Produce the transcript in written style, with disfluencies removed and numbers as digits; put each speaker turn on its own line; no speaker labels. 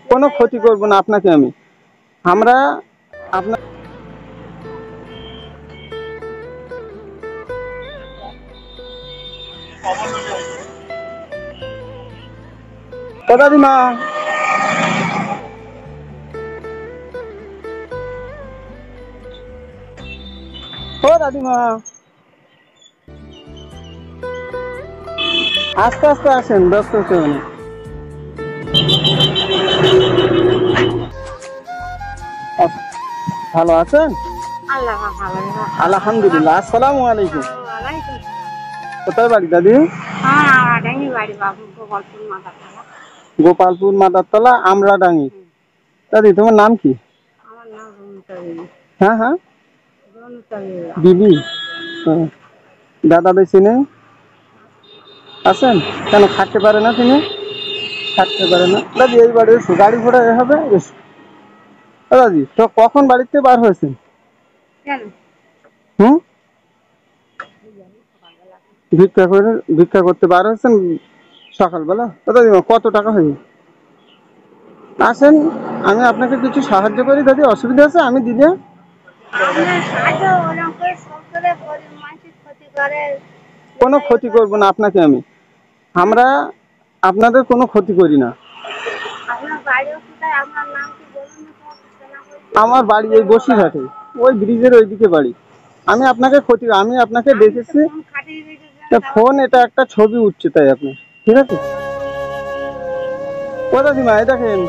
কোনো ক্ষতি করব না আপনাকে আমি। আমরা আপনার ও দাদিমা, ও দাদিমা, আস্তে আস্তে আসেন, ব্যস্ত হচ্ছে মানে। ভালো আছেন? আলহামদুলিল্লাহ। আসসালামু আলাইকুম। কোথায় বাড়ি দাদি? গোপালপুর মাদারতলা, আমরাডাঙ্গি। দাদি তোমার নাম কি? হ্যাঁ হ্যাঁ, বিবি। দাদা বেশি নেই আছেন? কেন খাটতে পারে না তিনি? থাকতে পারে না দাদি। এই বাড়ি এসো, গাড়ি ঘোড়া এ হবে, এসো। দাদি তো কখন বাড়িতে বার হয়েছেন? হুম, ভিক্ষা করতে বার হয়েছেন সকালবেলা? দাদিমা কত টাকা হয়ে? আসেন, আমি আপনাকে কিছু সাহায্য করি দাদি। অসুবিধা আছে আমি দিলে? কোনো ক্ষতি করব না আপনাকে আমি। আমরা আপনাদের কোনো ক্ষতি করি না। আমার বাড়ি এই বসিরহাটে, ওই ব্রিজের ওইদিকে বাড়ি। আমি আপনাকে আমি আপনাকে দেখেছি ফোন, এটা একটা ছবি উঠছে তাই আপনি। ঠিক আছে ও দাদিমা, এই দেখেন।